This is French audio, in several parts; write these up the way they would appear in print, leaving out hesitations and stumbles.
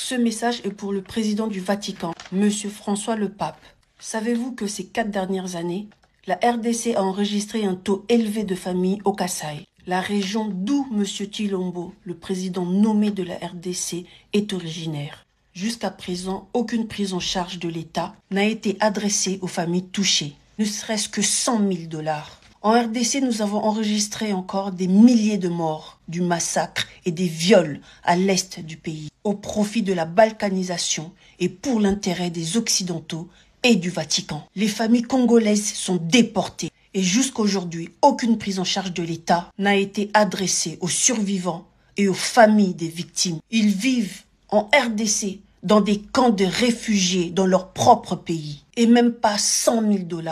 Ce message est pour le président du Vatican, Monsieur François le Pape. Savez-vous que ces 4 dernières années, la RDC a enregistré un taux élevé de familles au Kasaï, la région d'où Monsieur Tshilombo, le président nommé de la RDC, est originaire. Jusqu'à présent, aucune prise en charge de l'État n'a été adressée aux familles touchées, ne serait-ce que 100 000 $. En RDC, nous avons enregistré encore des milliers de morts, du massacre et des viols à l'est du pays, au profit de la balkanisation et pour l'intérêt des Occidentaux et du Vatican. Les familles congolaises sont déportées et jusqu'aujourd'hui, aucune prise en charge de l'État n'a été adressée aux survivants et aux familles des victimes. Ils vivent en RDC dans des camps de réfugiés dans leur propre pays et même pas 100 000 $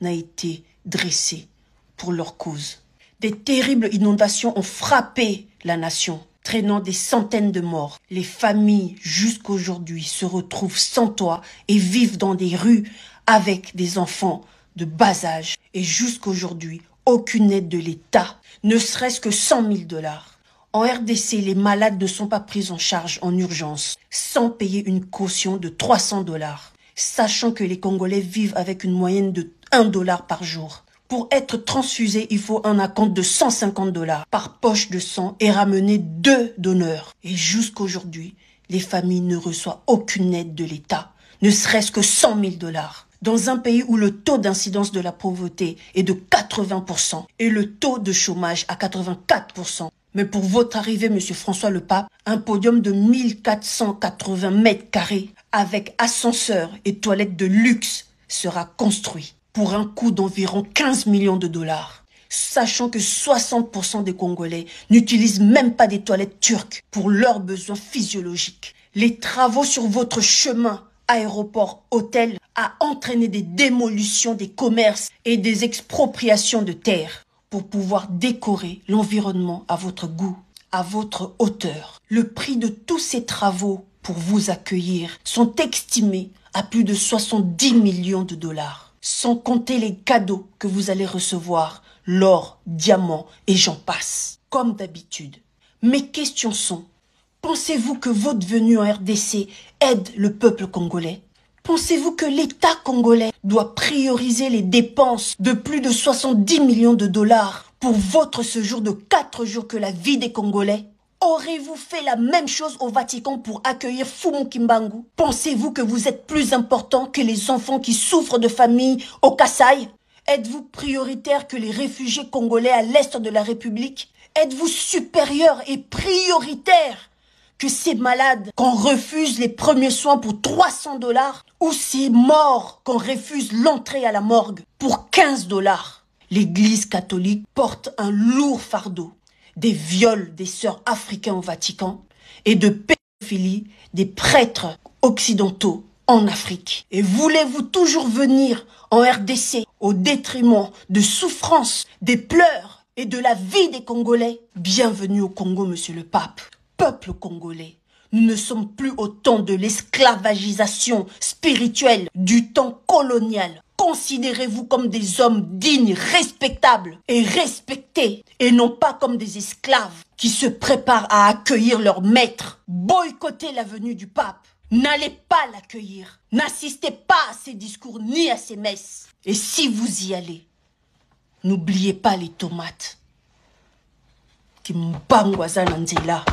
n'a été dressé pour leur cause. Des terribles inondations ont frappé la nation, traînant des centaines de morts. Les familles, jusqu'aujourd'hui, se retrouvent sans toit et vivent dans des rues avec des enfants de bas âge. Et jusqu'aujourd'hui, aucune aide de l'État, ne serait-ce que 100 000 $. En RDC, les malades ne sont pas pris en charge en urgence, sans payer une caution de 300 $, sachant que les Congolais vivent avec une moyenne de 1 $ par jour. Pour être transfusé, il faut un acompte de 150 $ par poche de sang et ramener 2 donneurs. Et jusqu'aujourd'hui, les familles ne reçoivent aucune aide de l'État, ne serait-ce que 100 000 $. Dans un pays où le taux d'incidence de la pauvreté est de 80% et le taux de chômage à 84%. Mais pour votre arrivée, Monsieur François le Pape, un podium de 1480 mètres carrés avec ascenseur et toilettes de luxe sera construit pour un coût d'environ 15 millions de $. Sachant que 60% des Congolais n'utilisent même pas des toilettes turques pour leurs besoins physiologiques. Les travaux sur votre chemin aéroport-hôtel a entraîné des démolitions des commerces et des expropriations de terres pour pouvoir décorer l'environnement à votre goût, à votre hauteur. Le prix de tous ces travaux pour vous accueillir sont estimés à plus de 70 millions de $. Sans compter les cadeaux que vous allez recevoir, l'or, diamants et j'en passe, comme d'habitude. Mes questions sont, pensez-vous que votre venue en RDC aide le peuple congolais? Pensez-vous que l'État congolais doit prioriser les dépenses de plus de 70 millions de $ pour votre séjour de 4 jours que la vie des Congolais? Aurez-vous fait la même chose au Vatican pour accueillir Fumu Kimbangu? Pensez-vous que vous êtes plus important que les enfants qui souffrent de famine au Kasaï? Êtes-vous prioritaire que les réfugiés congolais à l'est de la République? Êtes-vous supérieur et prioritaire que ces malades qu'on refuse les premiers soins pour 300 $? Ou ces morts qu'on refuse l'entrée à la morgue pour 15 $? L'Église catholique porte un lourd fardeau des viols des sœurs africains au Vatican et de pédophilie des prêtres occidentaux en Afrique. Et voulez-vous toujours venir en RDC au détriment de souffrances, des pleurs et de la vie des Congolais? Bienvenue au Congo, Monsieur le Pape. Peuple congolais, nous ne sommes plus au temps de l'esclavagisation spirituelle du temps colonial. Considérez-vous comme des hommes dignes, respectables et respectés, et non pas comme des esclaves qui se préparent à accueillir leur maître. Boycottez la venue du pape. N'allez pas l'accueillir. N'assistez pas à ses discours ni à ses messes. Et si vous y allez, n'oubliez pas les tomates. Kimbangwaza Nanzela.